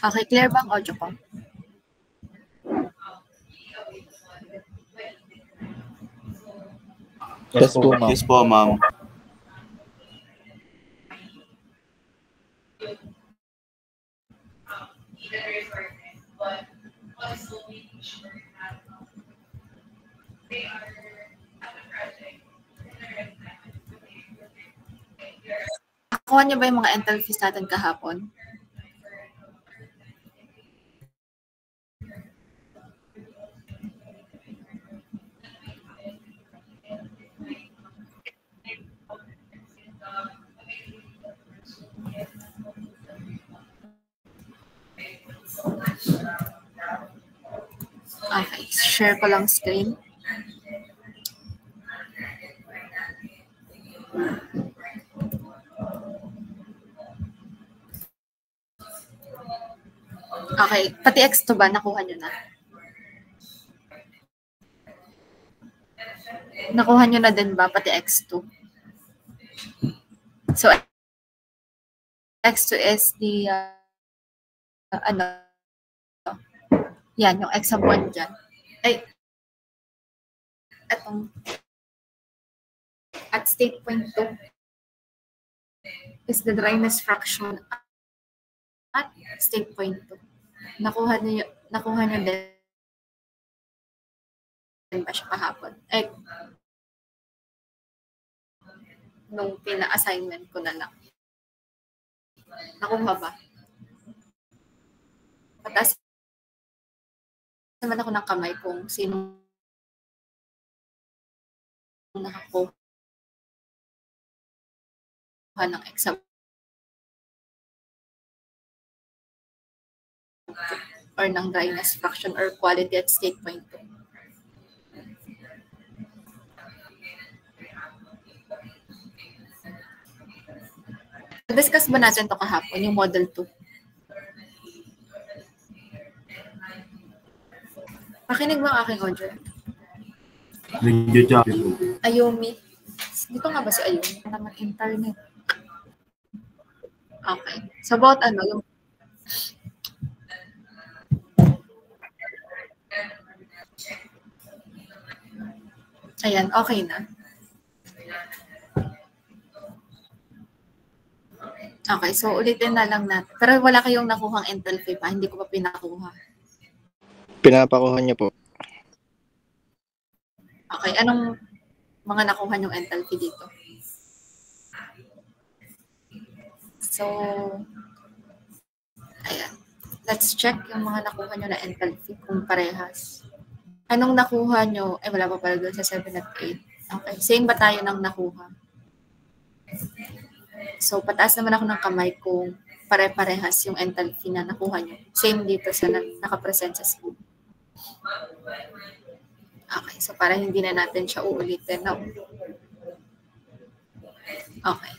Okay, clear ba ang audio ko? Yes po, ma'am. Yes po, ma'am. Nakuha niyo ba yung mga ental fees natin kahapon? Okay, share ko lang screen. Okay, pati X2 ba? Nakuha niyo na? Nakuha niyo na din ba pati X2? So, X2 is the, yan, yung X sub 1 dyan. Ay, etong, at state point 2 is the dryness fraction at state point 2. Nakuha niyo din ba siya kahapon? Ay, nung pina-assignment ko na lang. Nakuha ba? Pataas naman ako ng kamay kung sino nakakuha ng exam or ng dryness fraction or quality at state point 2. Discuss ba natin to kahapon, yung model 2? Pakinig mo ang aking audio. Ayumi. Dito nga ba si Ayumi? Naman internet. Okay. So about yung ayan, okay na. Okay, so ulitin na lang natin. Pero wala kayong nakuhang enthalpy pa, hindi ko pa pinakuha. Pinapakuha niyo po. Okay, anong mga nakuha yung enthalpy dito? So, ayan. Let's check yung mga nakuha nyo na enthalpy kung parehas. Anong nakuha nyo? Ay, wala pa pala doon sa 7 at 8. Okay, same ba tayo ng nakuha? So, pataas naman ako ng kamay kung pare-parehas yung enthalpy na nakuha nyo. Same dito sa nakapresent sa screen. Okay, so para hindi na natin siya uulitin. No? Okay.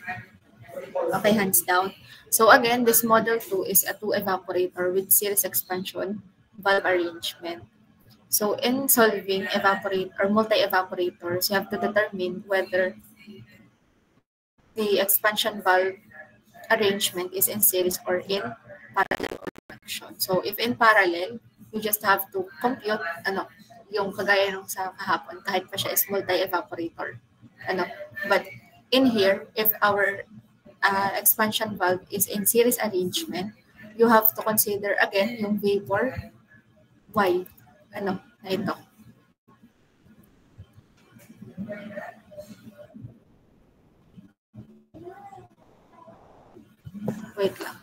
Okay, hands down. So again, this model 2 is a 2-evaporator with series expansion valve arrangement. So in solving evaporate or multi-evaporators, you have to determine whether the expansion valve arrangement is in series or in parallel connection. So if in parallel, you just have to compute yung kagaya nung sa kahapon kahit pa siya is multi-evaporator. But in here, if our expansion valve is in series arrangement, you have to consider again yung vapor Y. Na ito. Wait lang.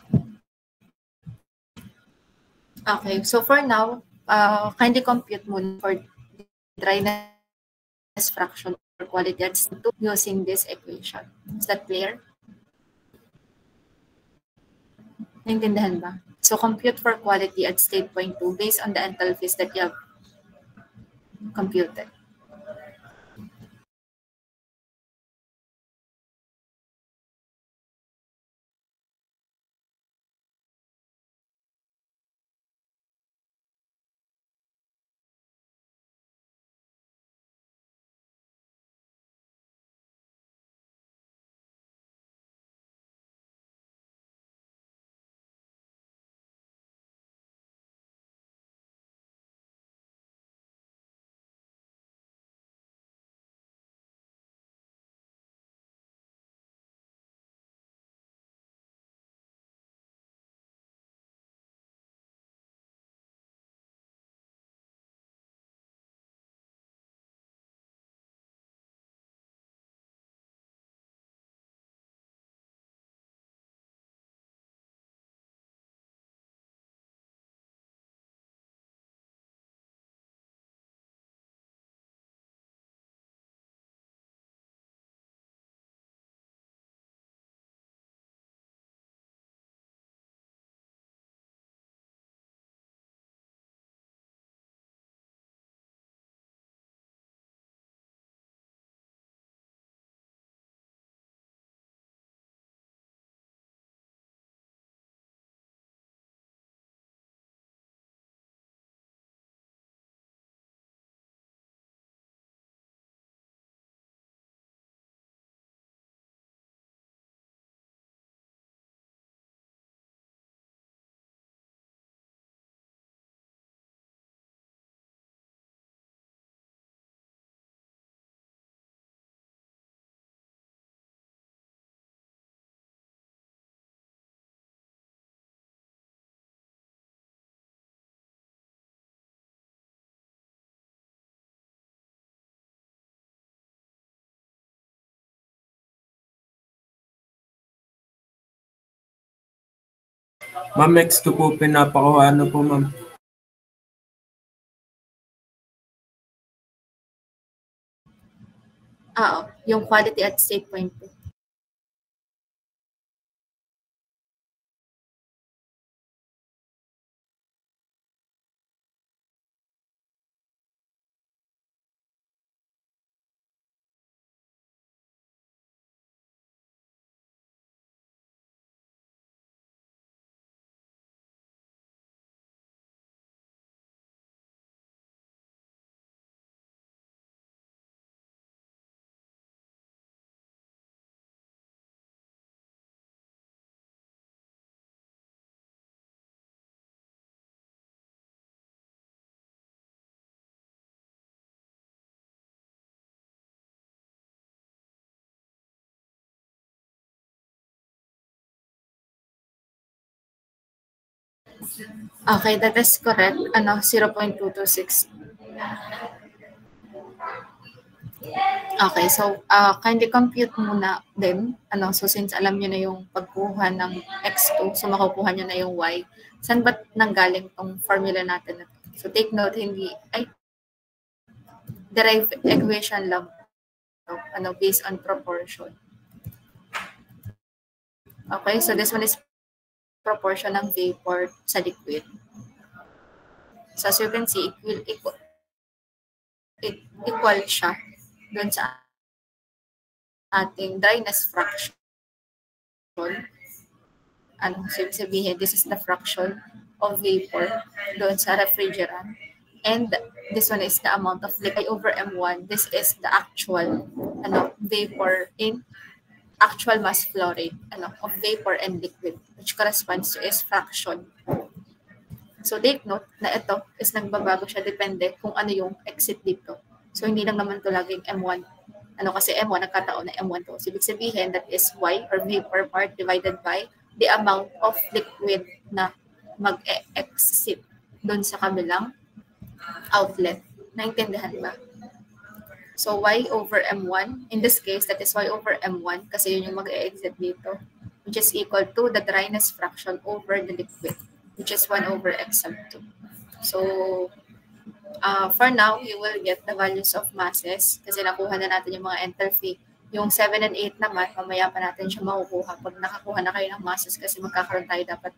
Okay, so for now, kindly compute muna for dryness fraction or quality adds using this equation. Is that clear? Naintindihan ba? So compute for quality at state point 2 based on the enthalpies that you have computed. Ma'am, X2 po pinapakuha. Ano po, ma'am? Yung quality at state point po. Okay, that is correct. 0.226. Okay, so kindly compute muna din. So since alam niyo na yung pagkuha ng x2, so makukuha niyo na yung y. Saan ba nanggaling tong formula natin? So take note, derived equation lang. Based on proportion. Okay, so this one is proportion ng vapor sa liquid. So as you can see, equal siya dun sa ating dryness fraction. Sabihin, this is the fraction of vapor doon sa refrigerant. And this one is the amount of liquid over M1. This is the actual vapor in actual mass flow rate of vapor and liquid, which corresponds to is fraction. So take note na ito is nagbabago siya depende kung ano yung exit dito. So hindi lang naman to laging M1. Kasi M1 nagkataon na M1 to. So ibig sabihin that is Y or vapor part divided by the amount of liquid na mag-exit doon sa kabilang outlet. Naintindihan ba? So Y over M1, in this case, that is Y over M1 kasi yun yung mag-exit dito, which is equal to the dryness fraction over the liquid, which is 1 over X sub 2. So, for now, you will get the values of masses kasi nakuha na natin yung mga enthalpy. Yung 7 and 8 naman, mamaya pa natin siya makukuha pag nakakuha na kayo ng masses kasi magkakaroon tayo dapat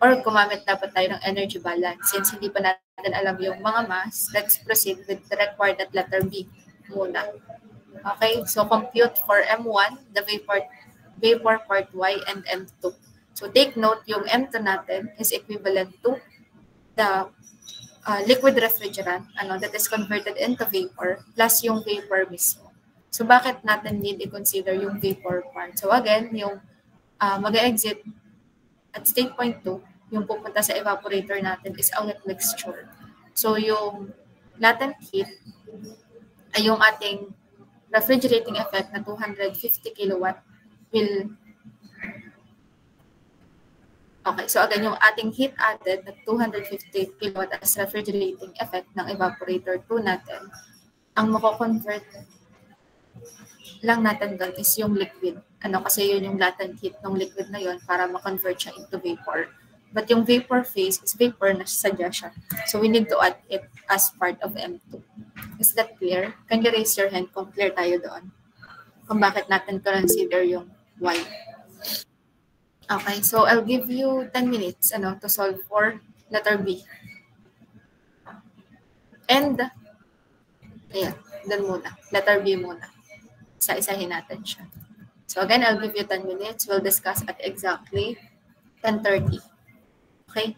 or gumamit dapat tayo ng energy balance. Since hindi pa natin alam yung mga mass, let's proceed with the required at letter B muna. Okay, so compute for M1, the vapor part Y and M2. So take note, yung M2 natin is equivalent to the liquid refrigerant that is converted into vapor plus yung vapor mismo. So bakit natin need i-consider yung vapor part? So again, yung mag-exit at state point 2, yung pupunta sa evaporator natin is a wet mixture. So yung latent heat ay yung ating refrigerating effect na 250 kilowatt will okay, so again, yung ating heat added na 250 kilowatt as refrigerating effect ng evaporator 2 natin, ang mako-convert lang natin doon is yung liquid. Kasi yun yung latent heat ng liquid na yun para ma-convert siya into vapor. But yung vapor phase is vapor na sadya siya. So we need to add it as part of M2. Is that clear? Can you raise your hand kung clear tayo doon? Kung bakit natin consider yung Y. Okay, so I'll give you 10 minutes to solve for letter B. And, ayan, doon muna. Letter B muna. Isa-isahin natin siya. So again, I'll give you 10 minutes. We'll discuss at exactly 10:30. Okay?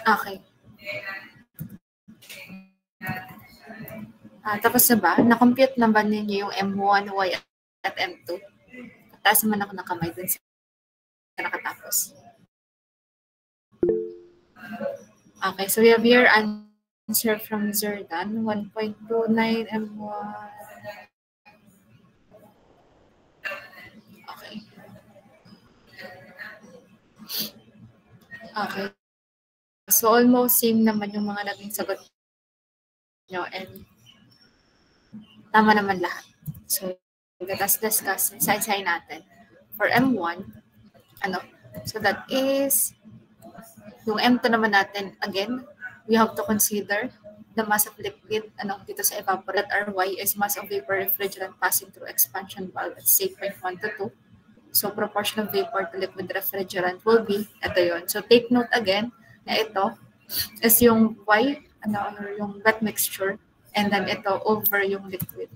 Okay. Tapos na ba? Na-compute na ba ninyo yung M1, Y, at M2? Taas naman ako ng kamay dun sa nakatapos. Okay, so we have here answer from Zerdan, 1.29 M1. Okay. Okay. So almost same naman yung mga naging sagot nyo and tama naman lahat. So let us discuss isa-isahin natin. For M1, so that is yung M2 naman natin, again, we have to consider the mass of liquid dito sa evaporate. Ry is mass of vapor refrigerant passing through expansion valve at say 0.1 to 2. So proportion of vapor to liquid refrigerant will be ito yun. So take note again na ito is yung Y, yung wet mixture, and then ito over yung liquid.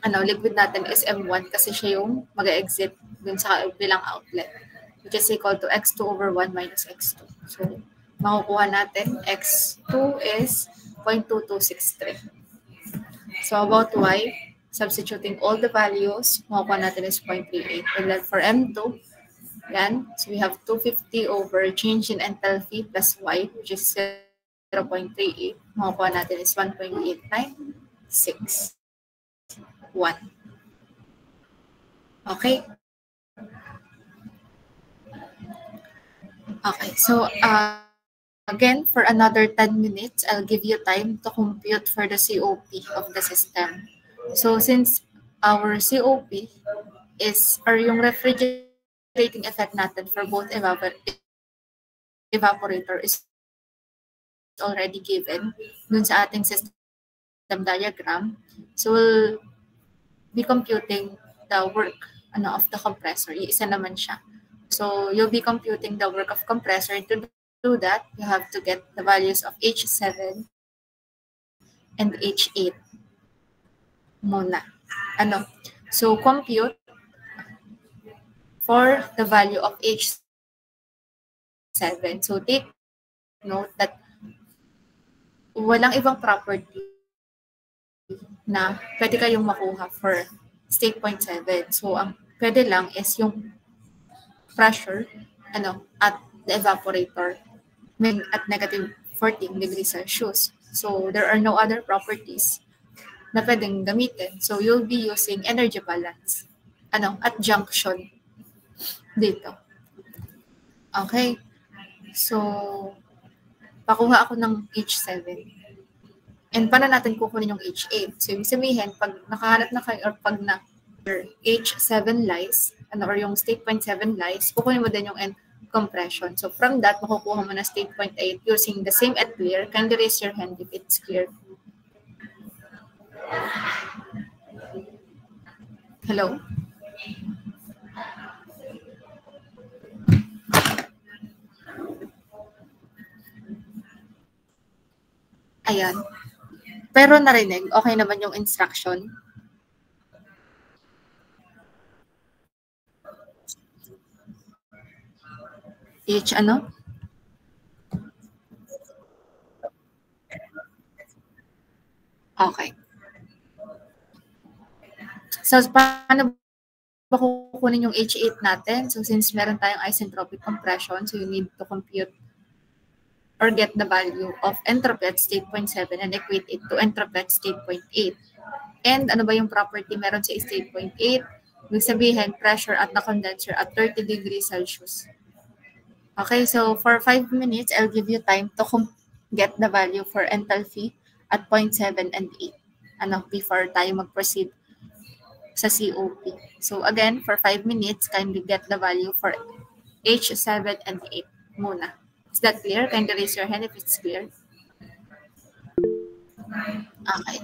Liquid natin is M1 kasi siya yung mag-exit dun sa bilang outlet, which is equal to X2 over 1 minus X2. So, makukuha natin X2 is 0.2263. So, about Y, substituting all the values, makukuha natin is 0.38. And then for M2, yan, so we have 250 over change in enthalpy plus Y, which is 0.38. Makukuha natin is 1.896. 1. Okay? Okay, so again, for another 10 minutes, I'll give you time to compute for the COP of the system. So since our COP is, or yung refrigerating effect natin for both evaporator is already given dun sa ating system diagram. So we'll be computing the work of the compressor. Iisa naman siya. So you'll be computing the work of compressor. To do that, you have to get the values of H7 and H8 muna. So compute for the value of H7. So take note that walang ibang property na pwede kayong makuha for state 0.7. So ang pwede lang is yung pressure at the evaporator at negative 14 degrees Celsius. So there are no other properties na pwedeng gamitin. So you'll be using energy balance at junction dito. Okay. So pakuha ako ng H7. And paano natin kukunin yung H8? So ibig sabihin, pag nakahanap na kayo or pag na H7 lies, or yung state 0.7 lies, kukunin mo din yung end compression. So from that, makukuha mo na state 0.8 using the same at clear. Kindly raise your hand if it's clear. Hello? Ayan. Pero narinig, okay naman yung instruction. H Okay. So, paano ba kukunin yung H8 natin? So, since meron tayong isentropic compression, so you need to compute or get the value of entropy at state 0.7 and equate it to entropy at state 0.8. And ano ba yung property meron sa state 0.8? Ibig sabihin, pressure at the condenser at 30 degrees Celsius. Okay, so for 5 minutes, I'll give you time to get the value for enthalpy at 0.7 and 8 before tayo mag-proceed sa COP. So again, for 5 minutes, kindly get the value for H7 and 8 muna. Is that clear? Kindly raise your hand if it's clear. Okay.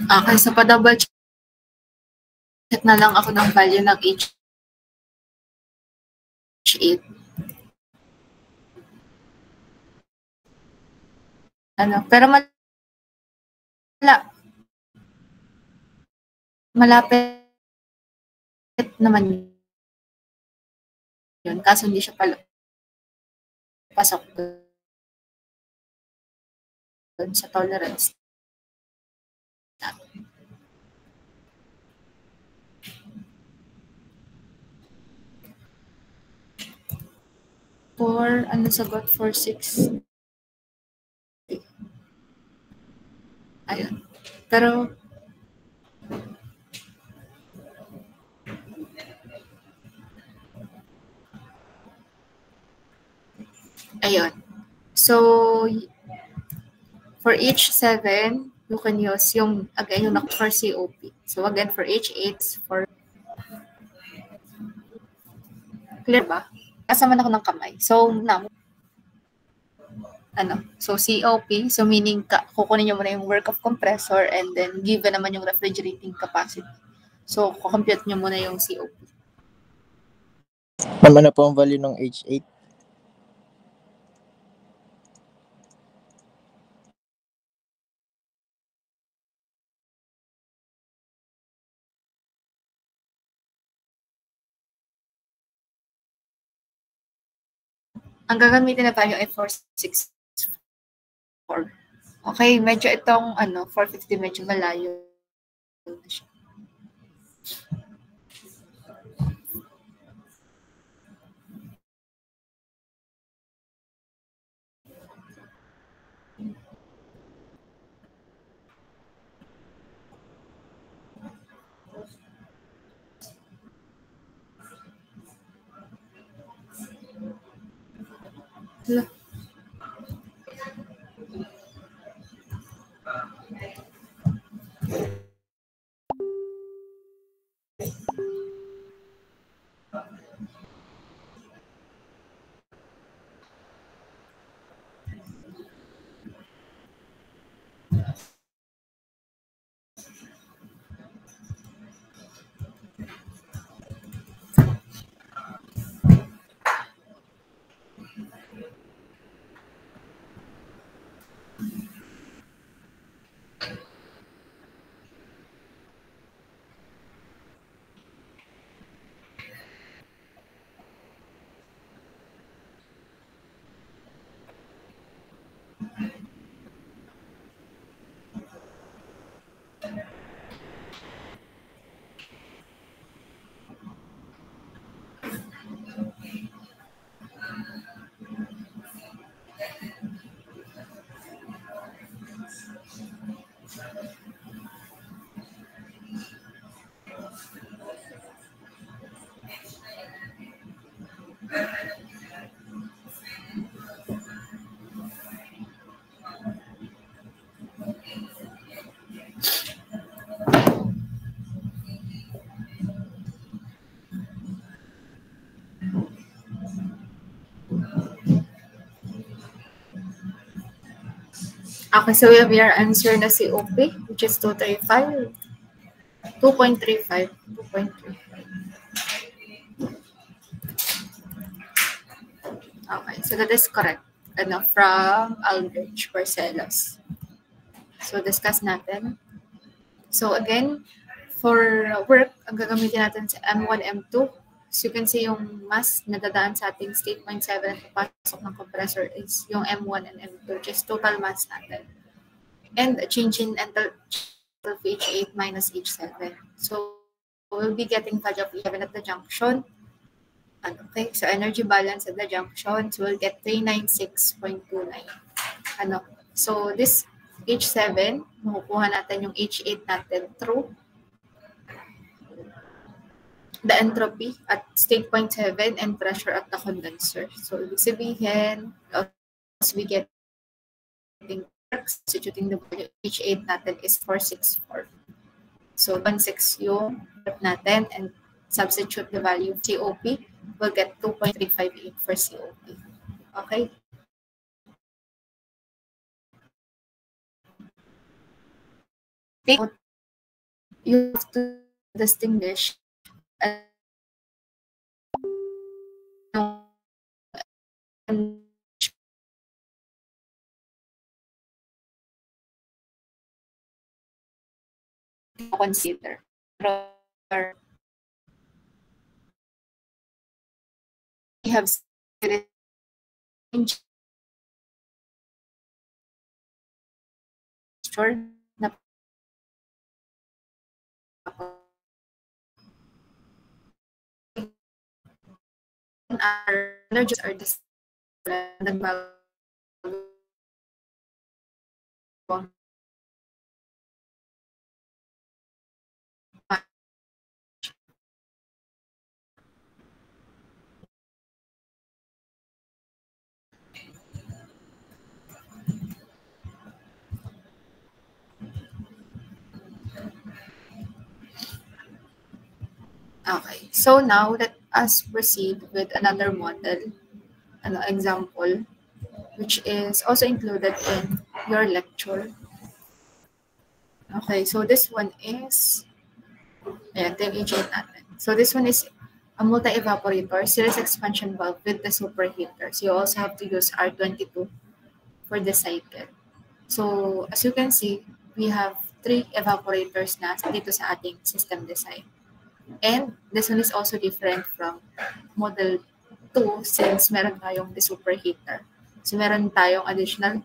Okay, so pa-double check na lang ako ng value ng H8. Pero malapit naman yun, kaso hindi siya pasok doon sa tolerance. Sagot? 460. Ayun. Pero, ayun. So, for H7, you can use yung for COP. So, again, for H8, clear ba? Kasama ako ng kamay. So, so COP, so meaning kukunin nyo muna yung work of compressor and then given naman yung refrigerating capacity. So, kukompute nyo muna yung COP. Ano po ang value ng H8? Ang gagamitin na value ay 464. Okay, medyo itong 450 medyo malayo na siya. Okay, so we have your answer na COP, which is 235. 2.35. 2.35. Okay, so that is correct. From Aldrich Barcelos. So, discuss natin. So, again, for work, ang gagamitin natin sa M1, M2. So, you can see yung mass na dadaan sa ating state 0.7 at papasok ng compressor is yung M1 and M2, which is total mass natin. And a change in enthalpy of H8 minus H7. So, we'll be getting value of E7 at the junction. Okay, so energy balance at the junction, so we'll get 396.29. So this H7, makukuha natin yung H8 natin through the entropy at state 0.7 and pressure at the condenser. So ibig sabihin, as we get substituting the value H8 natin is 464. So 16 yung natin and substitute the value of COP, we'll get 2.358 for COP. Okay? take note, you have to distinguish consider. We have na our energies are nagbago Okay, so now let us proceed with another model, an example, which is also included in your lecture. Okay, so this one is, ayan, HA natin. So this one is a multi-evaporator series expansion valve with the superheater. So you also have to use R22 for the cycle. So as you can see, we have 3 evaporators na dito sa ating system design. And this one is also different from model 2 since meron tayong the superheater. So meron tayong additional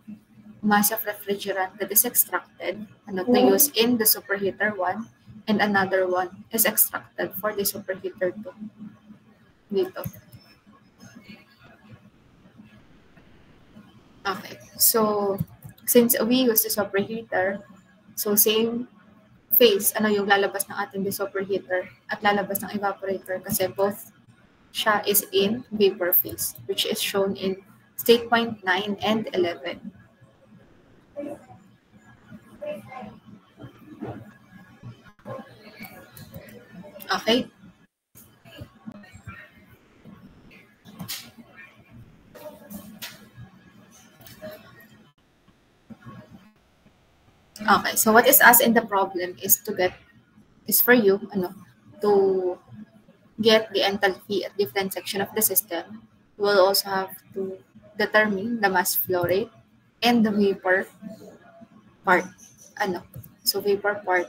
mass of refrigerant that is extracted to use in the superheater 1 and another one is extracted for the superheater 2. Dito. Okay. So since we use the superheater, so same phase, yung lalabas ng ating superheater at lalabas ng evaporator kasi both siya is in vapor phase, which is shown in state point 9 and 11. Okay? Okay, so what is asked in the problem is for you, to get the enthalpy at different section of the system. You will also have to determine the mass flow rate and the vapor part. So vapor part.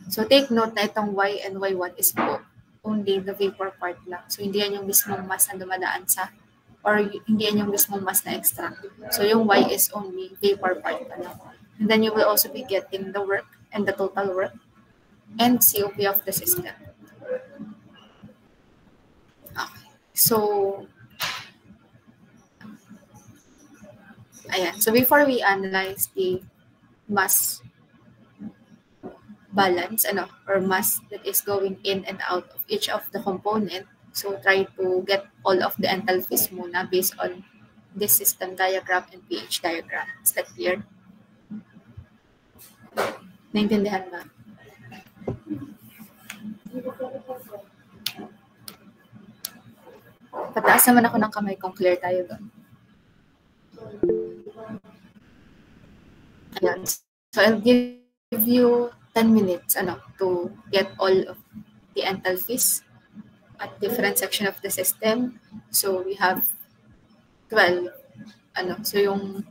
So take note na itong Y and Y1 is only the vapor part lang. So hindi yan yung mismong mass na dumadaan sa, or hindi yan yung mismong mass na extract. So yung Y is only vapor part pa lang. And then you will also be getting the work and the total work and COP of the system. Okay. So, ayan. So before we analyze the mass balance, or mass that is going in and out of each of the component, so try to get all of the enthalpies muna based on this system diagram and pH diagram. Is that clear? Naintindihan ba? Pataas naman ako ng kamay kung clear tayo doon. Ayan. So I'll give you 10 minutes to get all of the enthalpies at different section of the system. So we have 12. So yung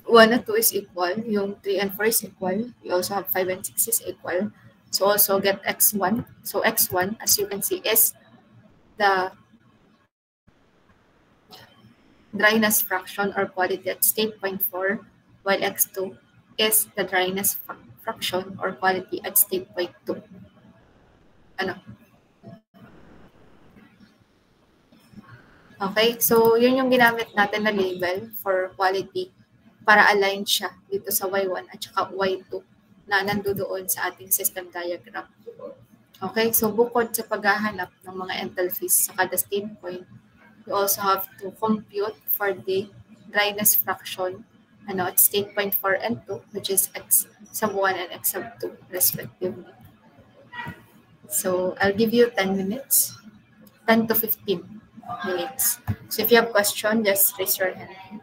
1 and 2 is equal, yung 3 and 4 is equal. We also have 5 and 6 is equal. So also get X1. So X1, as you can see, is the dryness fraction or quality at state point 4, while X2 is the dryness fraction or quality at state point 2. Okay, so yun yung ginamit natin na label for quality para align siya dito sa Y1 at saka Y2 na nandoon sa ating system diagram. Okay, so bukod sa paghahanap ng mga enthalpies sa kada state point, you also have to compute for the dryness fraction at state point 4 and 2, which is X sub 1 and X sub 2 respectively. So I'll give you 10 minutes, 10 to 15 minutes. So if you have question, just raise your hand.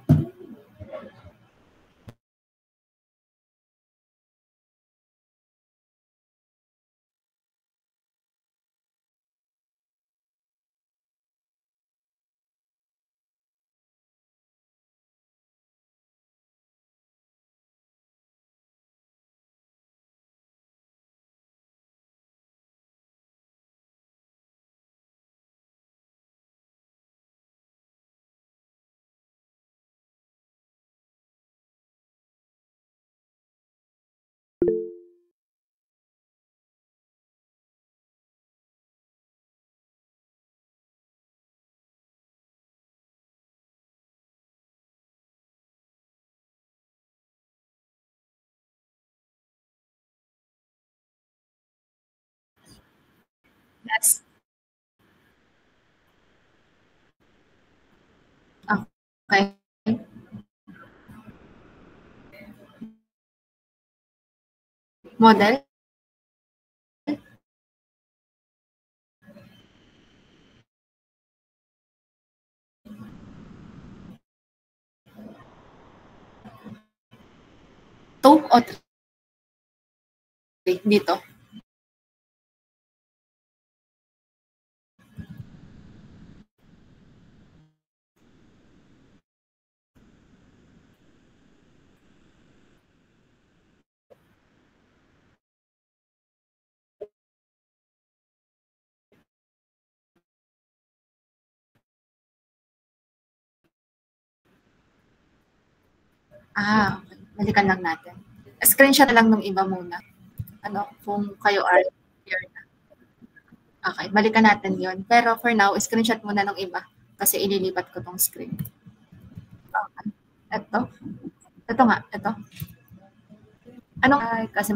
Yes. Okay. Model? Two o three? Dito. Okay. Balikan lang natin. Screenshot na lang nung iba muna. Ano, kung kayo are clear na. Okay, balikan natin yon. Pero for now, screenshot muna nung iba kasi ililipat ko tong screen. Okay. Ito. Ito nga. Ito. Anong, kasi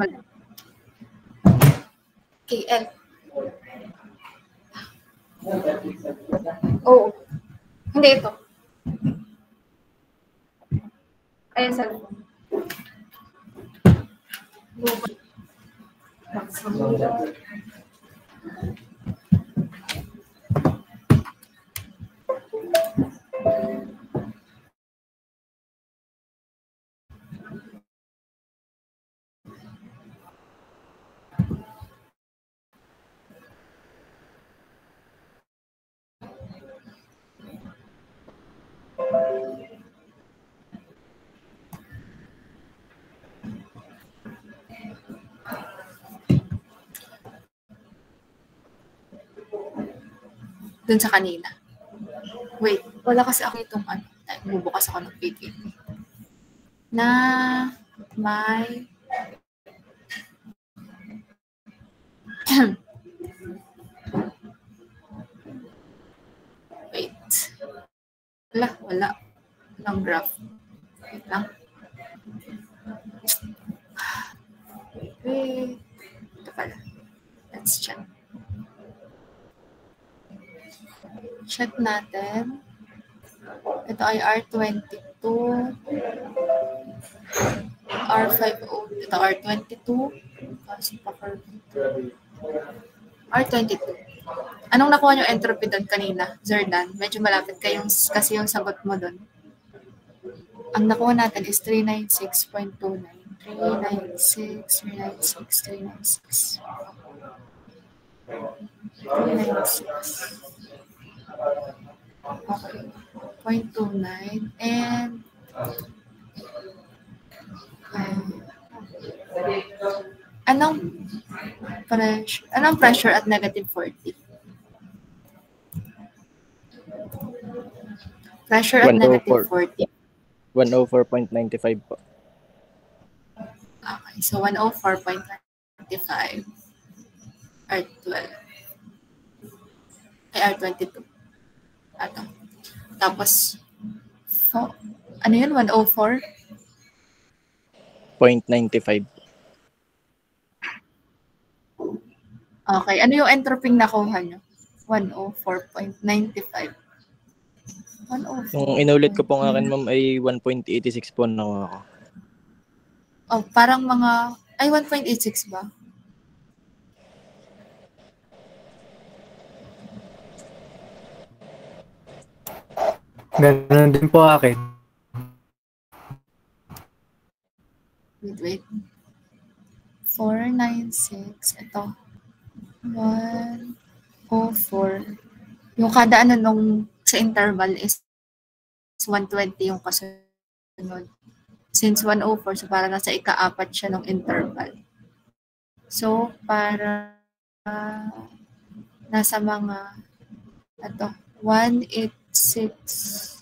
KL. Oo. Hindi ito. Ayan, cellphone. Dun sa kanina. Wait, wala kasi ako itong ano. Bubukas ako ng PPT. Na may wait. Wala. Walang graph. Wait lang. Wait. Ito pala. Let's check. Check natin. Ito ay R22. R50. Ito R22. R22. Anong nakuha niyo entropy doon kanina, Zerdan? Medyo malapit kasi yung sagot mo doon. Ang nakuha natin is 396.29. 396. 396. Okay. 0.29 and anong pressure at negative 40? Pressure at negative 40. 104.95 po. Okay, so 104.95 R12. Ay, R22. Ato. Tapos, ano yun? 104? 0.95. Okay. Ano yung entropy nakuha nyo? 104.95. 104. Yung inulit ko po ng akin, ma'am, ay 1.86 po nakuha ko. Oh, parang mga, ay 1.86 ba? Ganun din po akin. Wait. 496. Ito. 104. Yung kada ano nung sa interval is 120 yung kasunod. Since 104, so para nasa ika-apat siya ng interval. So, para nasa mga 186,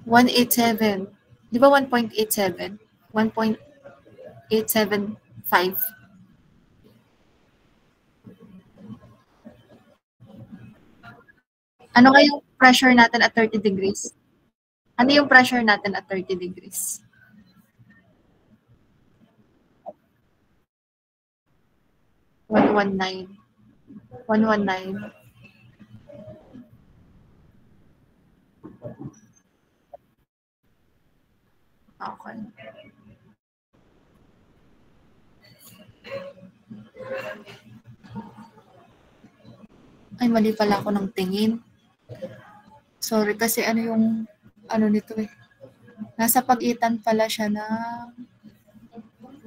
187. Di ba 1.87? 1.875 Ano kayong pressure natin at 30 degrees? Ano yung pressure natin at 30 degrees? $119. Okay. Ay, mali pala ako ng tingin. Sorry, kasi ano yung, ano nito eh. Nasa pagitan pala siya ng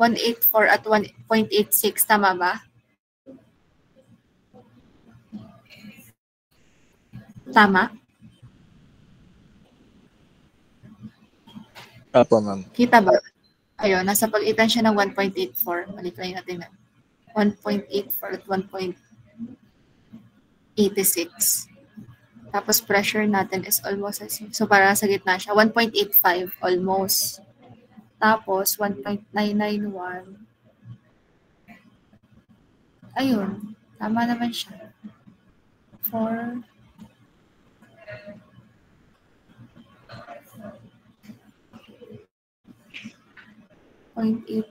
184 at 1.86. Tama ba? Tama? Opo, ma'am. Kita ba? Ayun, nasa pagitan siya ng 1.84. Balik lang natin na. 1.84 at 1.86. Tapos pressure natin is almost as same. So para sa gitna siya, 1.85 almost. Tapos 1.991. Ayun, tama naman siya. 4 0.82.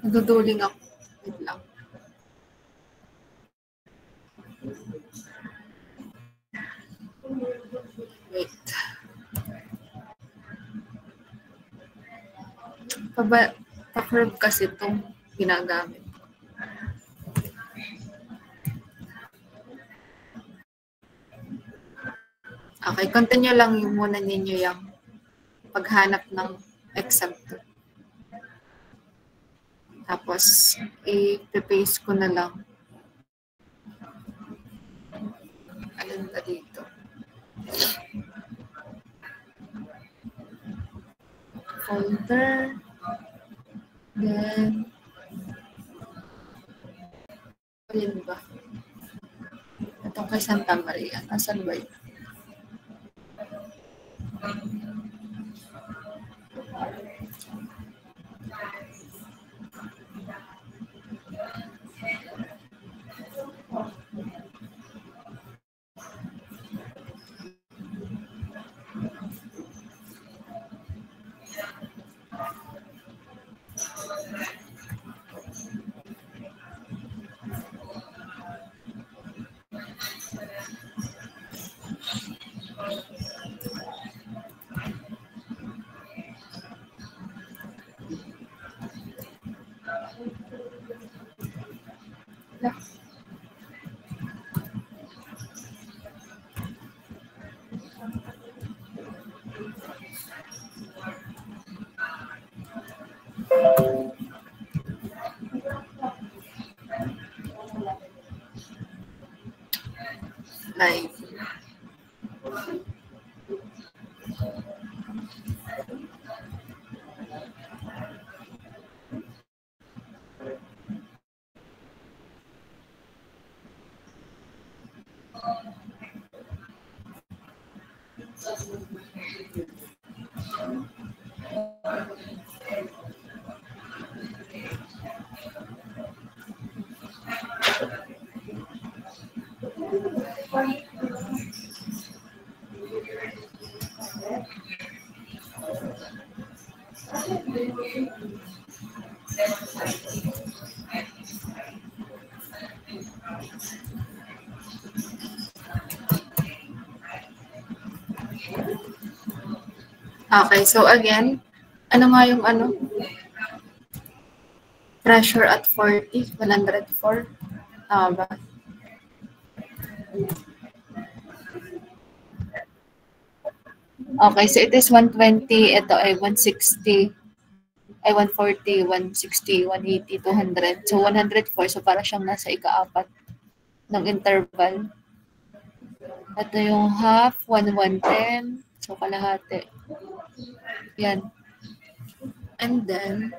Naduduling ako. Wait lang. Wait. Pa-curve kasi itong ginagamit. Okay, continue lang yung muna ninyo yung paghanap ng eksakto. Tapos, i-paste ko na lang. Alin na dito? Folder. Then, alin ba? Itong kay Santa Maria. Nasaan ba yun? Live. Okay, so again, ano nga yung ano? Pressure at 40, 104. Tama ba? Okay, so it is 120, ito ay 160, ay 140, 160, 180, 200. So 104, so para siyang nasa ika-apat ng interval. Ito yung half, 110, so kalahati. Yan. And then,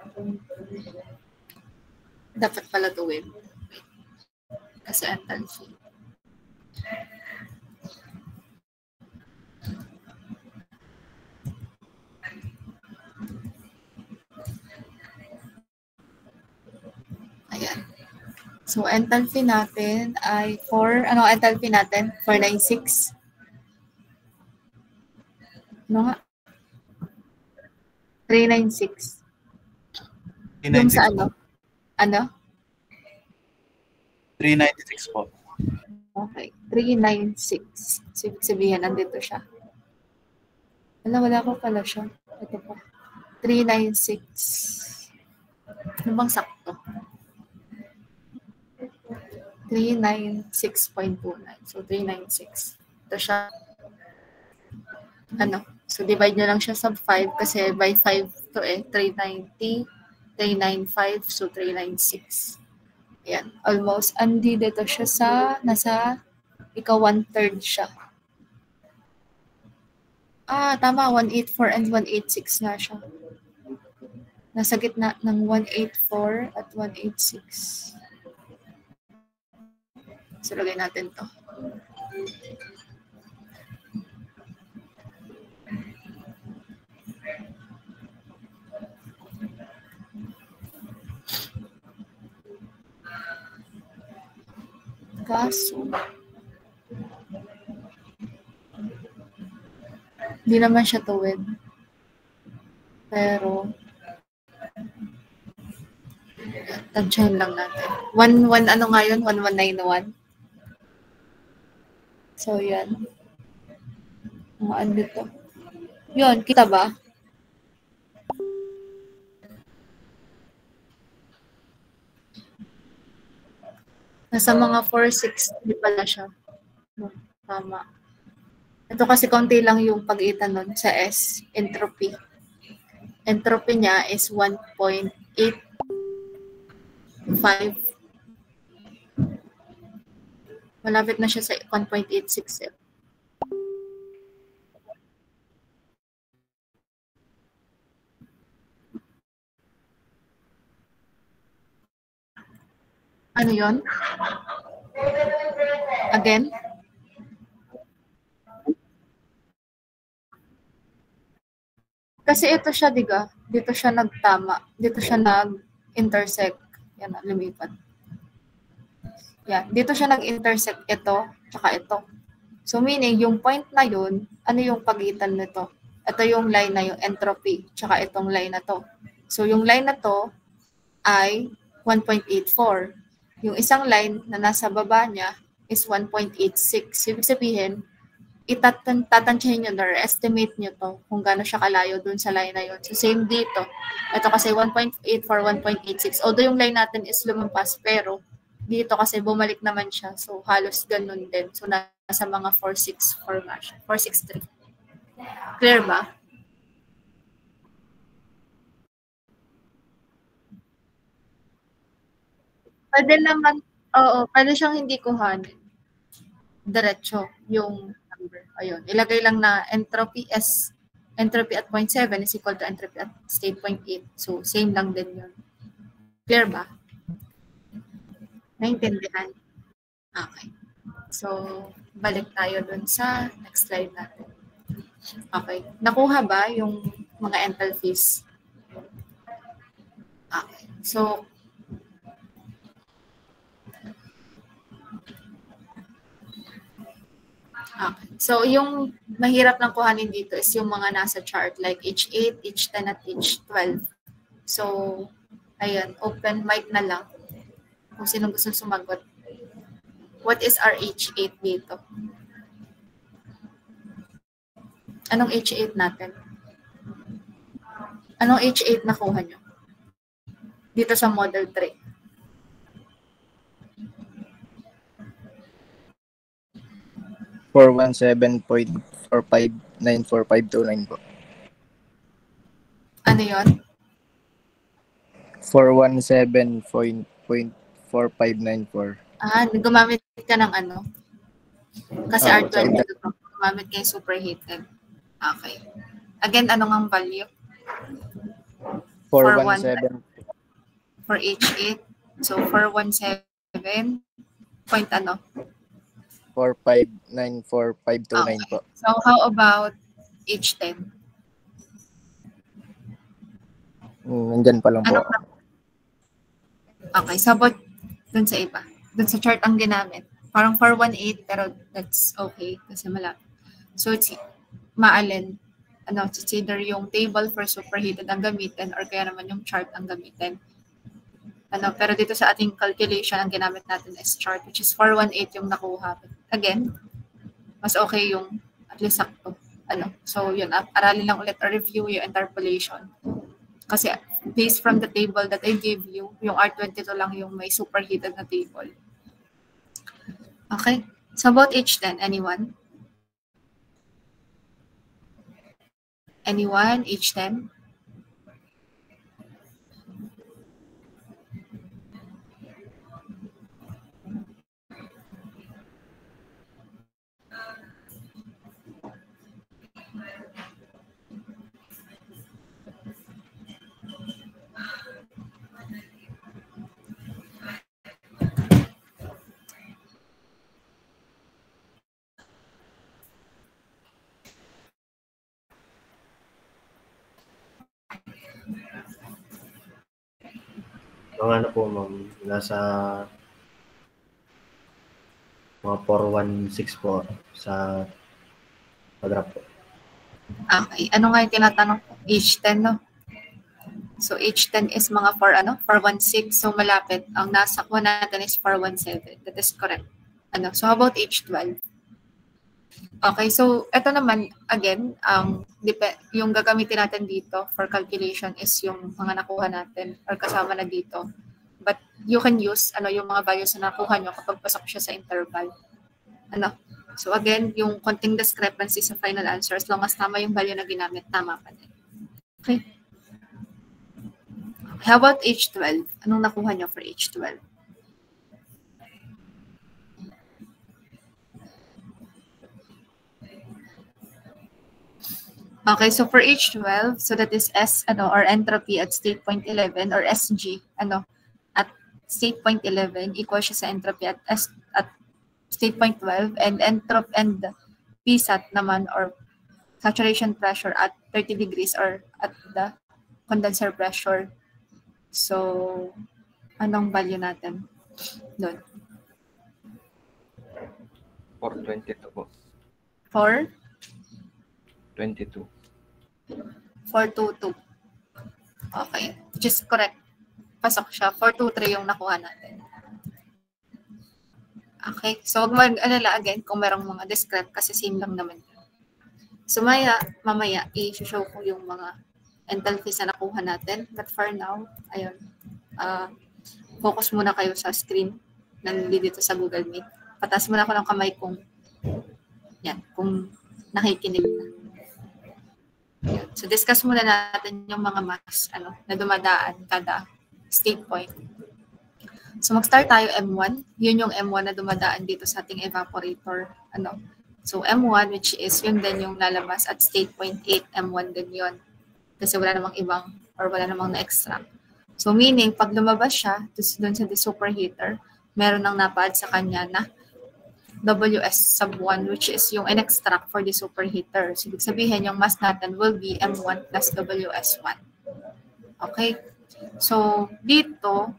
dapat pala tuwin. Kasi enthalpy. So, enthalpy natin ay ano enthalpy natin? 496. Ano nga? 396. Yung sa ano? Ano? 396 po. Okay. 396. So, ibig sabihin, nandito siya. Wala ko pala siya. Ito po. 396. Ano bang sakto? 396.29. So, 396. Ito siya. Ano? So, divide nyo lang siya sa 5 kasi by 5 to 390, 395, so 396. Ayan. Almost. Andi dito siya sa, nasa, ikaw 1/3 siya. Tama. 184 and 186 nga siya. Nasa gitna ng 184 at 186. So, lagay natin to. Kaso, hindi naman siya tuwid. Pero, tansyahin lang natin. 1 ano nga yun? 1191. So, yan. Ano dito? Yun, kita ba? Nasa mga 460 pala siya. Tama. Ito kasi konti lang yung pag-itan nun sa S, entropy. Entropy niya is 1.85. Malapit na siya sa 1.86. Ano yon? Again? Kasi ito siya, diga. Dito siya nagtama. Dito siya nag-intersect. Yan, lumipat. Yan. Dito siya nag-intersect ito, tsaka ito. So, meaning, yung point na yun, ano yung pagitan nito? Ito yung line na yung entropy, tsaka itong line na to. So, yung line na to ay 1.84. Yung isang line na nasa baba niya is 1.86. Ibig sabihin, tatansyahin nyo or estimate nyo to kung gaano siya kalayo dun sa line na yun. So, same dito. Ito kasi 1.84, 1.86. Although yung line natin is lumampas, pero dito kasi bumalik naman siya. So, halos ganun din. So, nasa mga 464 nga siya. 463. Clear ba? Pwede naman, oo, pwede siyang hindi kuhanin. Diretso yung number. Ayun. Ilagay lang na entropy at 0.7 is equal to entropy at state 0.8. So, same lang din yun. Clear ba? Naintindihan? Okay. So, balik tayo dun sa next slide natin. Okay. Nakuha ba yung mga enthalpies? Okay. So, so, yung mahirap lang kuhanin dito is yung mga nasa chart like H8, H10 at H12. So, ayan, open mic na lang kung sino gusto sumagot. What is our H8 dito? Anong H8 natin? Anong H8 nakuha nyo? Dito sa model 3. For 17.459459 po. Ano yun? 417.4594. Gumamit ka ng ano? Kasi R12 sorry. dito, gumamit ka yung superheated. Okay. Again, ano ang value? 417. For H8. So, 417 point ano? 4594529 po. So, how about H10? Nandyan pa lang po. Okay. So, Dun sa iba. Dun sa chart ang ginamit. Parang 418, pero that's okay kasi malapit. So, it's maalin, it's either yung table for superheated ang gamitin or kaya naman yung chart ang gamitin. Pero dito sa ating calculation, ang ginamit natin is chart, which is 418 yung nakuha. Again, mas okay yung at least sakto. So, yun, aralin lang ulit or review yung interpolation. Kasi based from the table that I gave you, yung R22 lang yung may superheated na table. Okay. So about H10, anyone? Anyone? H10? Mga ano po, ma'am, nasa mga 416 po sa graph po. Okay. Ano nga yung tinatanong ko? H10, no? So, H10 is mga 416. So, malapit. Ang nasa kuha natin is 417. That is correct. So, how about H12? Okay. So, ito naman, again, yung gagamitin natin dito for calculation is yung mga nakuha natin or kasama na dito. But you can use yung mga values na nakuha nyo kapag pasok siya sa interval. So, again, yung konting discrepancy sa final answer, as long as tama yung value na ginamit, tama pa din. Okay. How about H12? Anong nakuha nyo for H12? Okay, so for H12, so that is S, or entropy at state point 11, or SG, at state point 11, equal siya sa entropy at state point 12, and entropy and PSAT naman, or saturation pressure at 30 degrees, or at the condenser pressure. So, anong value natin doon? 422 po. 422. 422. Okay. Which is correct. Pasok siya. 423 yung nakuha natin. Okay. So, huwag mag-alala again kung merong mga discrete kasi same lang naman. So, mamaya, i-show ko yung mga enthalpies na nakuha natin. But for now, ayun. Focus muna kayo sa screen dito sa Google Meet. Patas muna ako ng kamay kung nakikinig na. So, discuss muna natin yung mga mass na dumadaan kada state point. So, mag-start tayo M1. Yun yung M1 na dumadaan dito sa ating evaporator. So, M1, which is yun din yung lalabas at state point 8, M1 din yun. Kasi wala namang ibang or wala namang na-extract. So, meaning, pag lumabas siya doon sa superheater, meron nang napa-add sa kanya na WS sub 1, which is yung in-extract for the superheater. So, ibig sabihin, yung mass natin will be M1 plus WS1. Okay? So, dito,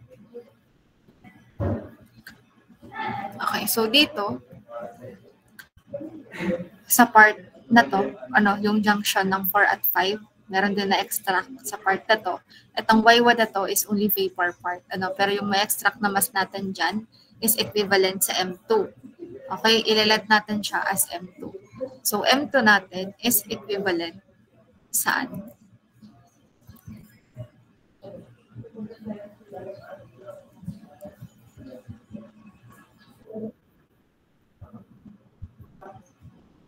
sa part na to, yung junction ng 4 at 5, meron din na-extract sa part na to. Itong Y1 na to is only vapor part. Pero yung may extract na mass natin dyan is equivalent sa M2. Okay, ilalat natin siya as M2. So, M2 natin is equivalent saan?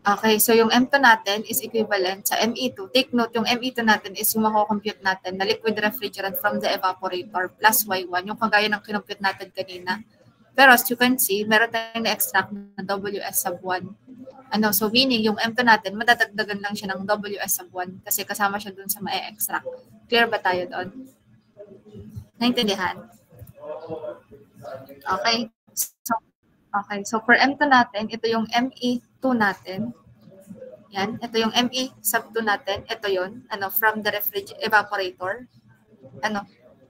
Okay, so yung M2 natin is equivalent sa Me2. Take note, yung Me2 natin is yung mako-compute natin na liquid refrigerant from the evaporator plus Y1, yung kagaya ng kinompute natin kanina. Pero as you can see, meron tayong na-extract na WS sub 1. So meaning, yung M2 natin, madadagdagan lang siya ng WS sub 1 kasi kasama siya dun sa ma-extract. Clear ba tayo doon? Naintindihan? Okay. So for M2 natin, ito yung Me2 natin. Yan, ito yung Me sub 2 natin. Ito yun, from the evaporator.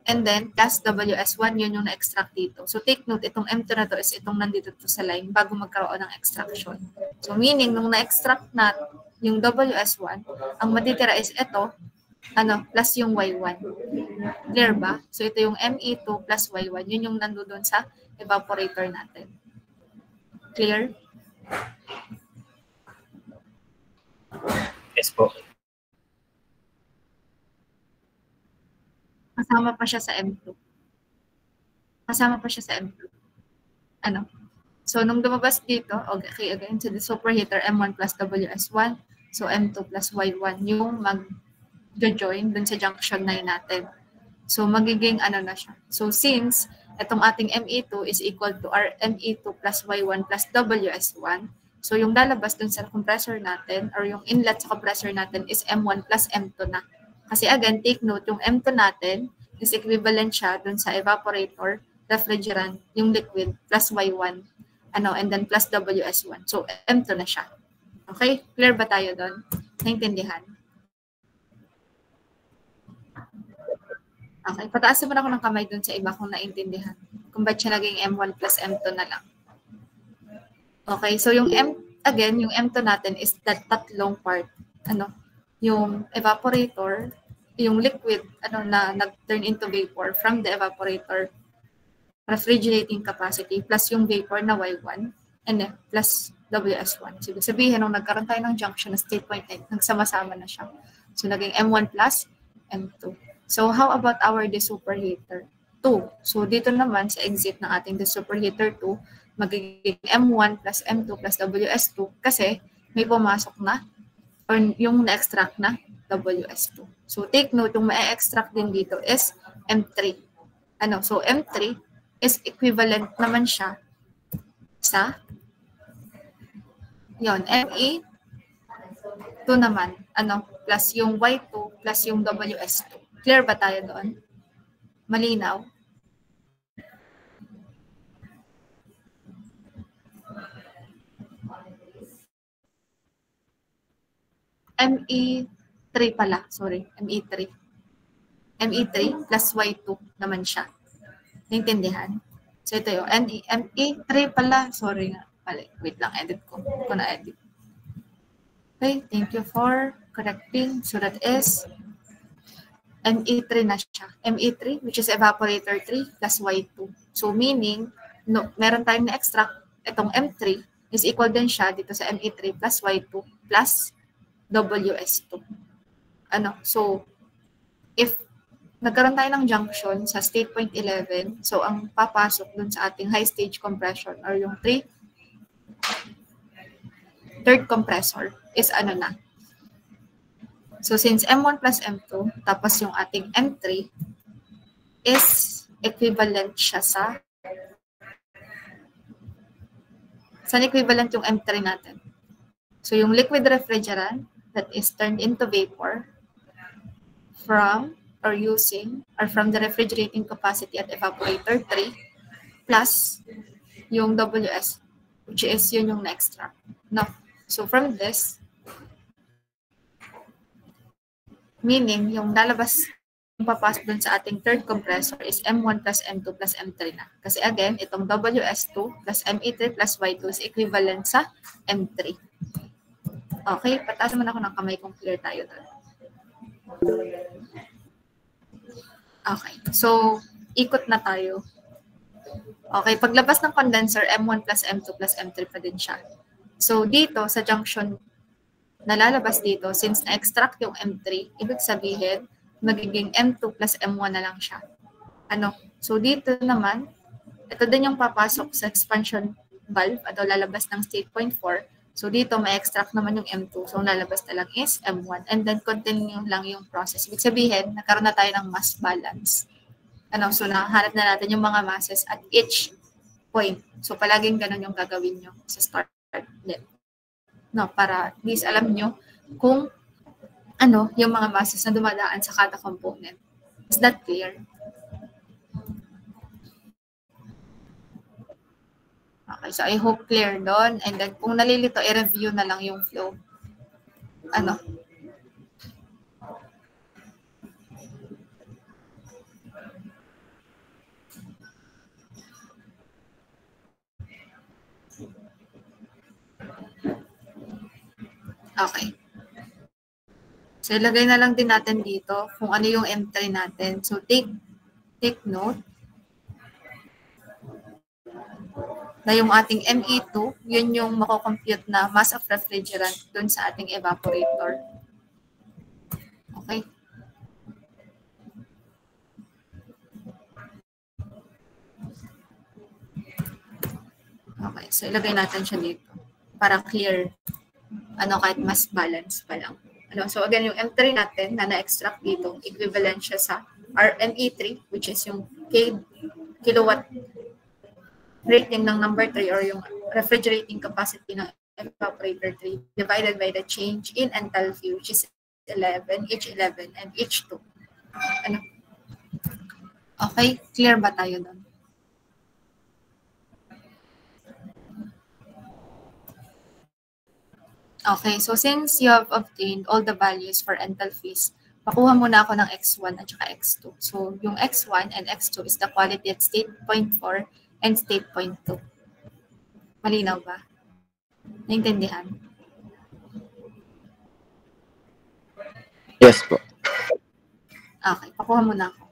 And then, plus WS1, yun yung na-extract dito. So, take note, itong M2 na to is itong nandito to sa line bago magkaroon ng extraction. So, meaning, nung na-extract na yung WS1, ang matitira is ito, plus yung Y1. Clear ba? So, ito yung Me2 plus Y1. Yun yung nandoon sa evaporator natin. Clear? Yes po. Kasama pa siya sa M2. Kasama pa siya sa M2. So, nung lumabas dito, okay, again, to the superheater, M1 plus WS1. So, M2 plus Y1 yung mag-join dun sa junction 9 natin. So, magiging na siya. So, since itong ating Me2 is equal to our Me2 plus Y1 plus WS1, so yung lalabas dun sa compressor natin or yung inlet sa compressor natin is M1 plus M2 na. Kasi again, take note, yung M2 natin is equivalent siya dun sa evaporator, refrigerant, yung liquid, plus Y1, and then plus WS1. So, M2 na siya. Okay? Clear ba tayo dun? Naintindihan? Okay. Pataas naman ako ng kamay dun sa iba kung naintindihan. Kung ba't siya naging M1 plus M2 na lang. Okay. So, yung yung M2 natin is that tatlong part. Yung evaporator, yung liquid, na nag-turn into vapor from the evaporator, refrigerating capacity, plus yung vapor na Y1, and then plus WS1. So, ibig sabihin, nung nagkaroon tayo ng junction na state point 9, nagsama-sama na siya. So, naging M1 plus M2. So, how about our desuperheater 2? So, dito naman sa exit ng ating desuperheater 2, magiging M1 plus M2 plus WS2 kasi may pumasok na or yung na-extract na WS2. So, take note, yung ma-extract din dito is M3. So, M3 is equivalent naman siya sa Me2 naman, plus yung Y2 plus yung WS2. Clear ba tayo doon? Malinaw? ME3 pala, sorry, ME3. ME3 plus Y2 naman siya. Naintindihan? So ito yung ME3 pala, sorry nga. Wait lang, edit ko. Kung na-edit. Okay, thank you for correcting. So that is ME3 na siya. ME3, which is evaporator 3 plus Y2. So meaning, meron tayong na-extract, itong M3 is equal din siya dito sa ME3 plus Y2 plus WS2. So, if nagkaroon tayo ng junction sa state point 11, so ang papasok dun sa ating high stage compression or yung third compressor is na. So, since M1 plus M2, tapos yung ating M3 is equivalent siya sa saan equivalent yung M3 natin? So, yung liquid refrigerant that is turned into vapor from the refrigerating capacity at evaporator 3 plus yung WS, which is yun yung na-extract. No. So, from this, meaning, yung lalabas, yung papasok dun sa ating third compressor is M1 plus M2 plus M3 na. Kasi again, itong WS2 plus ME3 plus Y2 is equivalent sa M3. Okay, pataas naman ako ng kamay kung clear tayo doon. Okay, so, ikot na tayo. Okay, paglabas ng condenser, M1 plus M2 plus M3 pa din siya. So, dito, sa junction na lalabas dito, since na-extract yung M3, ibig sabihin, magiging M2 plus M1 na lang siya. So, dito naman, ito din yung papasok sa expansion valve, lalabas ng state point 4. So, dito, ma-extract naman yung M2. So, lalabas na lang is M1. And then, continue lang yung process. Ibig sabihin, nagkaroon na tayo ng mass balance. So, nahanap na natin yung mga masses at each point. So, palaging ganun yung gagawin nyo sa start net. Para at least alam nyo kung yung mga masses na dumadaan sa kada component. Is that clear? Okay, so I hope clear doon. And then kung nalilito, i-review na lang yung flow. Okay. So, ilagay na lang din natin dito kung ano yung M3 natin. So, take note na yung ating ME2, yun yung mako-compute na mass of refrigerant dun sa ating evaporator. Okay. Okay, so ilagay natin siya dito para clear, kahit mas balance pa lang. So again, yung M3 natin na na-extract dito, equivalent siya sa RME3, which is yung kilowatt rating ng number 3 or yung refrigerating capacity ng evaporator 3 divided by the change in enthalpy, which is 11, H11, and H2. Okay, clear ba tayo doon? Okay, so since you have obtained all the values for enthalpies, pakuha muna ako ng X1 at saka X2. So yung X1 and X2 is the quality at state point 4 and state point 2. Malinaw ba? Naintindihan? Yes po. Okay, pakuha muna ako.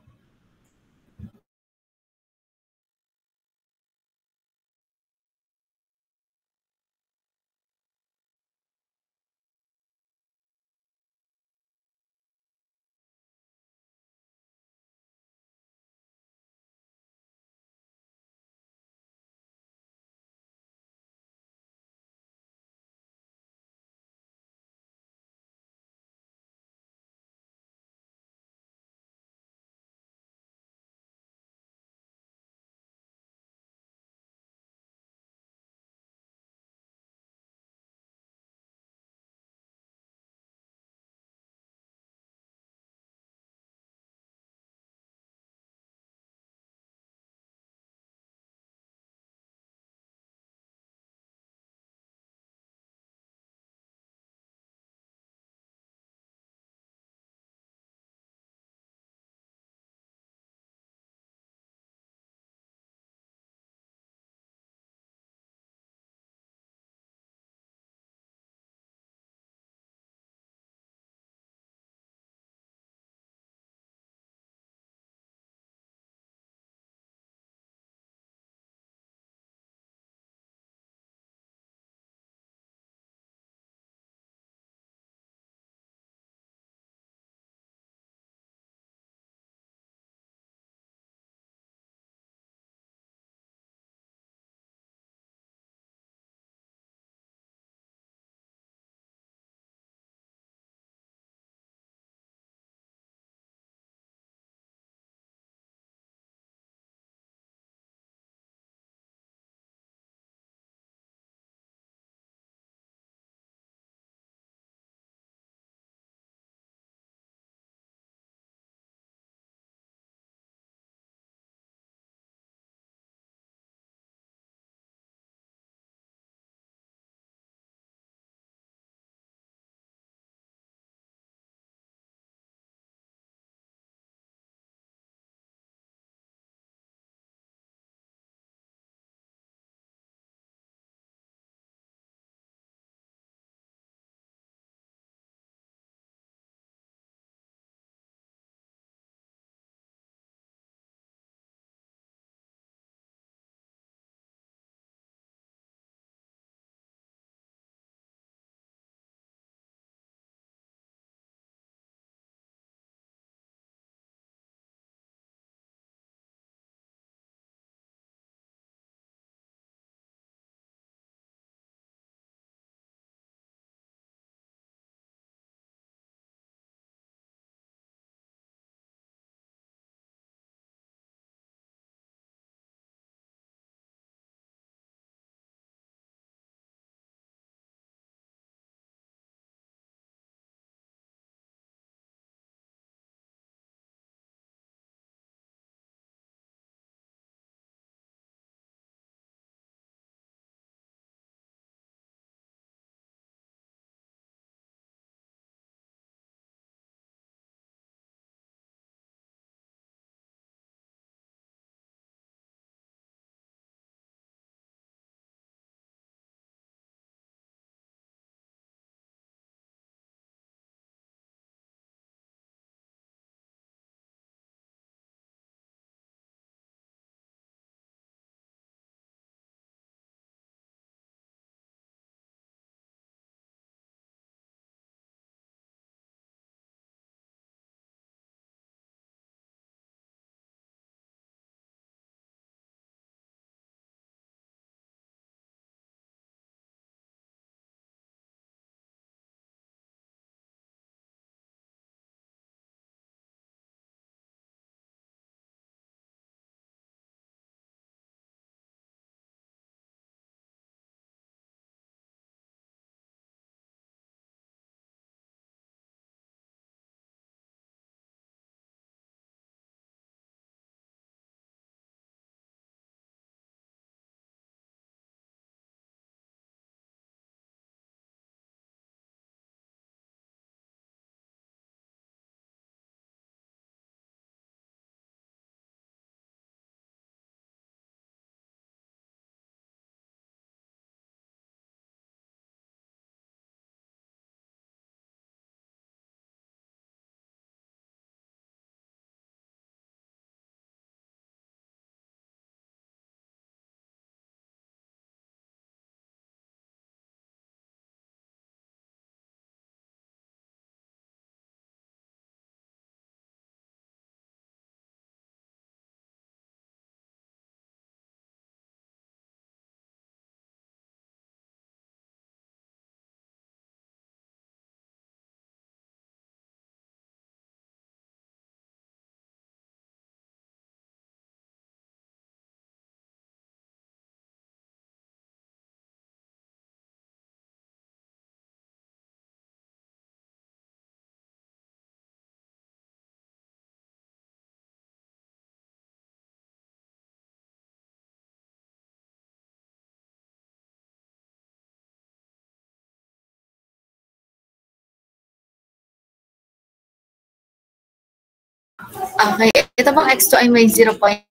Okay. Ito bang x2 ay may 0.1258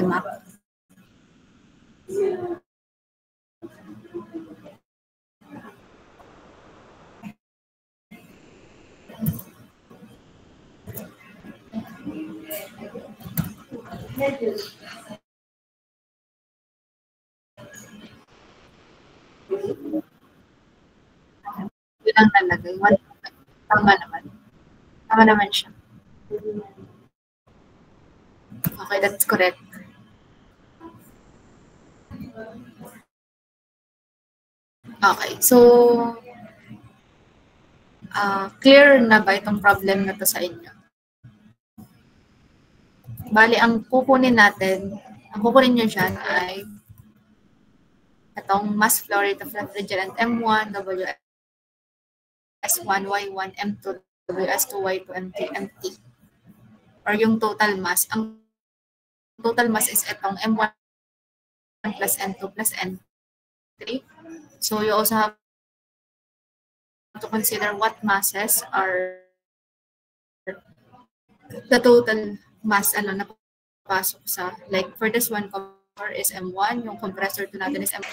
alma. Yun ang nalagay. Tama naman. Tama naman siya. Okay, that's correct. Okay, so clear na ba itong problem na to sa inyo? Bali, ang kukunin nyo dyan ay itong mass flow rate of refrigerant M1, WS1, Y1, M2, WS2, Y2, M3, MT. Or yung total mass. Ang total mass is itong M1 plus N2 plus N3. So you also have to consider what masses are the total mass na pasok sa, like for this one, compressor is M1, yung compressor to natin is M2.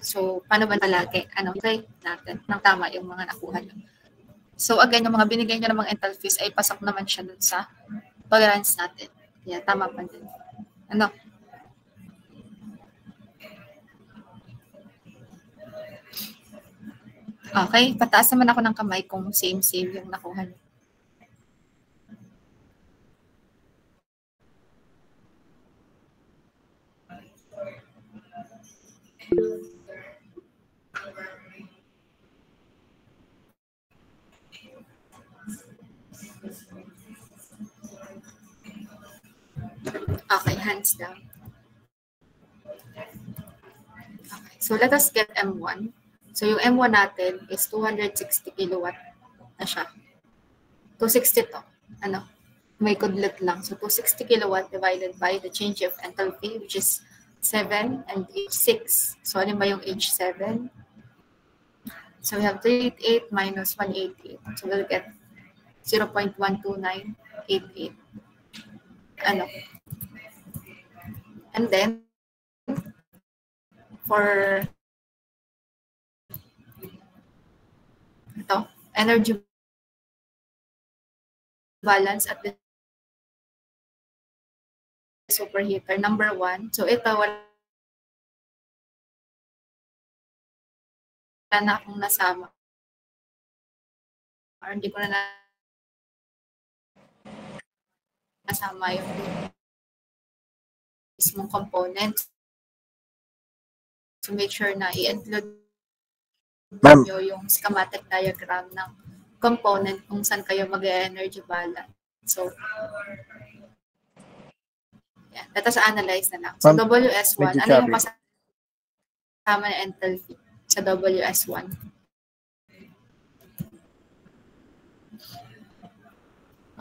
So, paano ba palagi? Okay natin, nang tama yung mga nakuha nyo. So, again, yung mga binigay nyo ng mga enthalpies ay pasok naman siya dun sa tolerance natin. Yeah, tama pa din. Okay, pataas naman ako ng kamay kung same yung nakuha nyo. Okay, hands down. Okay, so let us get M1. So yung M1 natin is 260 kilowatt na siya. 260 to. May kudlit lang. So 260 kilowatt divided by the change of enthalpy, which is 7 and H6. So ano ba yung H7? So we have 388 minus 188. So we'll get 0.12988. And then, for energy balance at the superheater, number 1. So ito, wala na akong nasama. Or hindi ko na nasama yung mismong component. So make sure na i-include nyo yung schematic diagram ng component kung saan kayo mag-energy balance. So, yeah, let us analyze na lang. So, WS1, ano yung kasama na enthalpy sa WS1?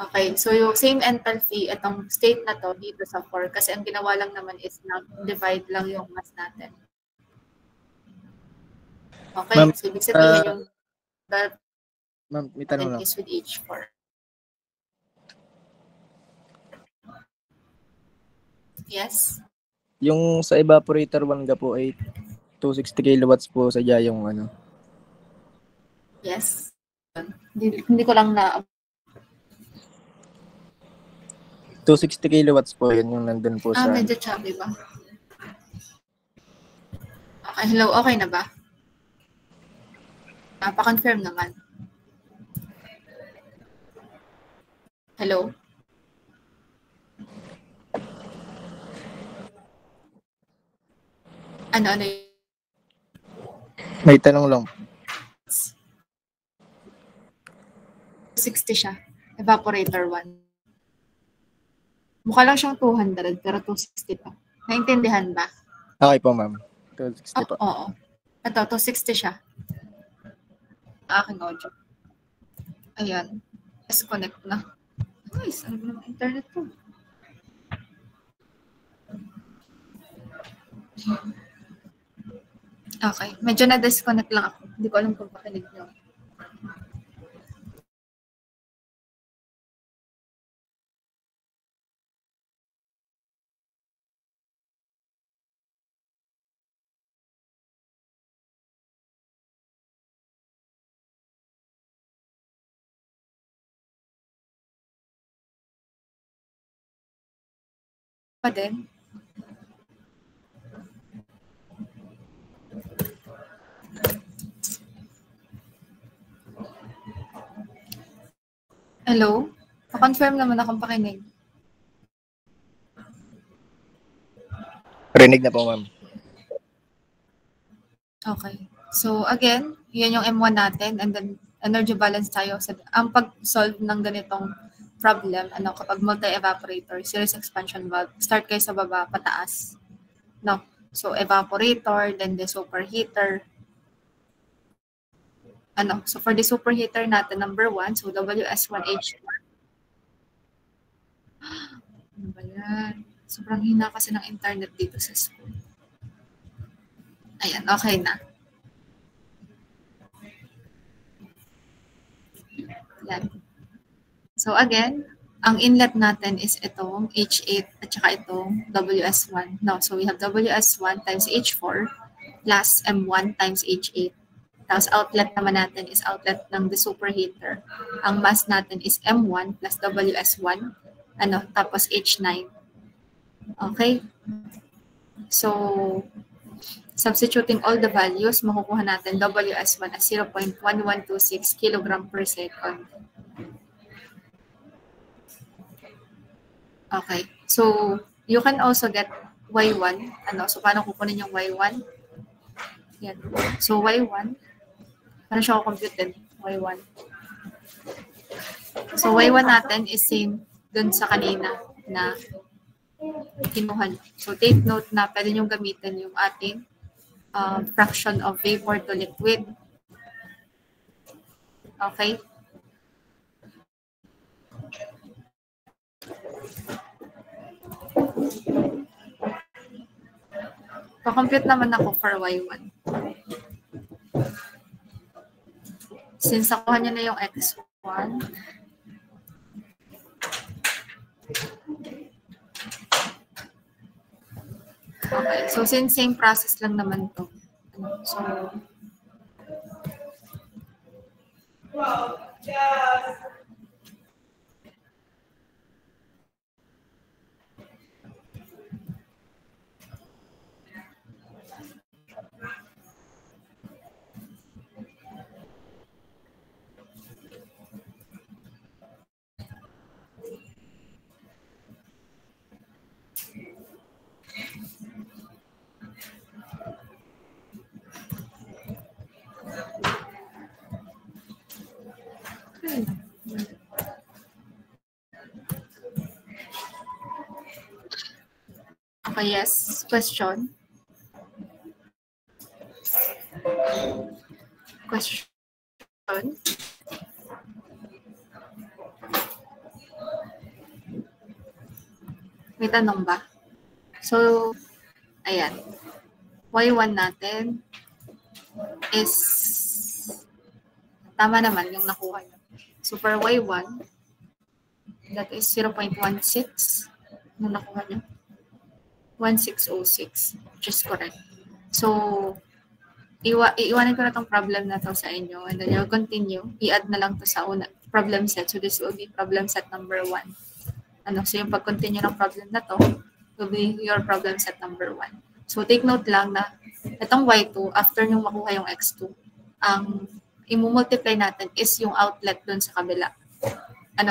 Okay, so yung same enthalpy, itong state na to dito sa 4, kasi ang ginawa lang naman is na-divide lang yung mass natin. Okay, so ibig sabihin yung ma'am, may tanong lang. is with H4. Yes? Yung sa evaporator 1 ga po ay 260 kilowatts po sadya yung Yes. Hindi ko lang na 260 kilowatts po yun yung nandun po sa medyo chubby ba? Okay, hello, okay na ba? Pa-confirm naman. Hello? Ano yun? May tanong lang. 60 siya. Evaporator 1. Mukha lang siyang 200 pero 260 pa. Naintindihan ba? Okay po, ma'am. 260 po. Oo. Ito, 260 siya. Aking audio. Ayan. Disconnect na. Ay, saan ng internet ko? Okay. Medyo na-disconnect lang ako. Hindi ko alam kung pakinig nyo. Pa din. Hello? Pa-confirm naman akong pakinig. Rinig na po, ma'am. Okay. So again, yun yung M1 natin and then energy balance tayo. Ang pag-solve ng ganitong problem, kapag multi-evaporator, series expansion valve, start kayo sa baba, pataas. No? So evaporator, then the superheater. So for the superheater natin, number 1, so WS1H1. Ano ba yan? Sobrang hina kasi ng internet dito sa school. Ayan, okay na. Yan. So again, ang inlet natin is itong H8 at saka itong WS1. No, so we have WS1 times H4 plus M1 times H8. Tapos outlet naman natin is outlet ng the superheater. Ang mass natin is M1 plus WS1, tapos H9. Okay? So, substituting all the values, makukuha natin WS1 as 0.1126 kilogram per second. Okay. So, you can also get Y1. So, paano kukunin yung Y1? Yan. So, Y1. Paano siya kukompute din? Y1. So, Y1 natin is same dun sa kanina na kinuha. So, take note na pwede nyo gamitin yung ating fraction of vapor to liquid. Okay? Pa-compute naman ako for Y1. Since nakuha nyo na yung X1, okay, so since same process lang naman to. So, okay, yes. Question? May tanong ba? So, ayan. Y1 natin is tama naman yung nakuha nyo. So, for Y1, that is 0.16 na nakuha nyo. 1606, which is correct. So, iiwanan ko na tong problem na to sa inyo and then you'll continue. I-add na lang to sa problem set. So, this will be problem set number 1. So, yung pag-continue ng problem na to will be your problem set number 1. So, take note lang na itong Y2, after nyo makuha yung X2, ang i-multiply natin is yung outlet dun sa kabila.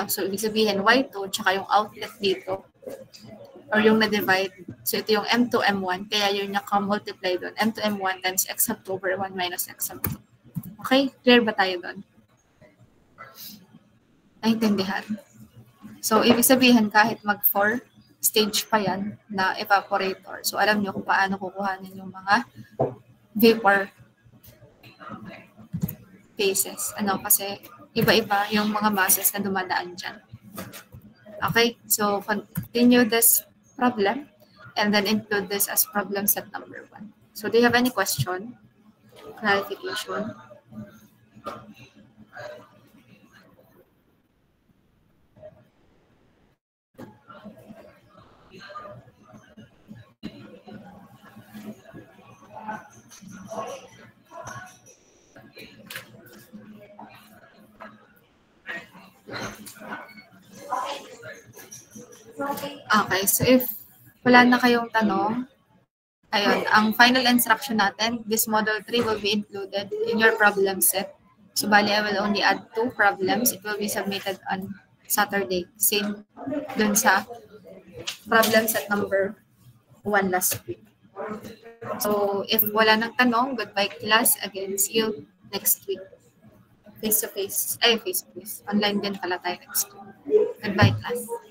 So, ibig sabihin, Y2, tsaka yung outlet dito, or yung na-divide. So, ito yung M2, M1, kaya yun naka-multiply dun. M2, M1 times X sub 2 over 1 minus X sub 2. Okay? Clear ba tayo dun? Naintindihan? So, ibig sabihin, kahit mag-4 stage pa yan na evaporator. So, alam nyo kung paano kukuhanin yung mga vapor phases. Kasi iba-iba yung mga masses na dumadaan dyan. Okay? So, continue this problem and then include this as problem set number 1. So, do you have any question? Clarification? Okay, so if wala na kayong tanong, ayun, ang final instruction natin, this model 3 will be included in your problem set. So, bali, I will only add 2 problems. It will be submitted on Saturday. Same dun sa problem set number 1 last week. So, if wala nang tanong, goodbye class. Again, see you next week. Face-to-face. Ay, face-to-face. Online din pala tayo next week. Goodbye class.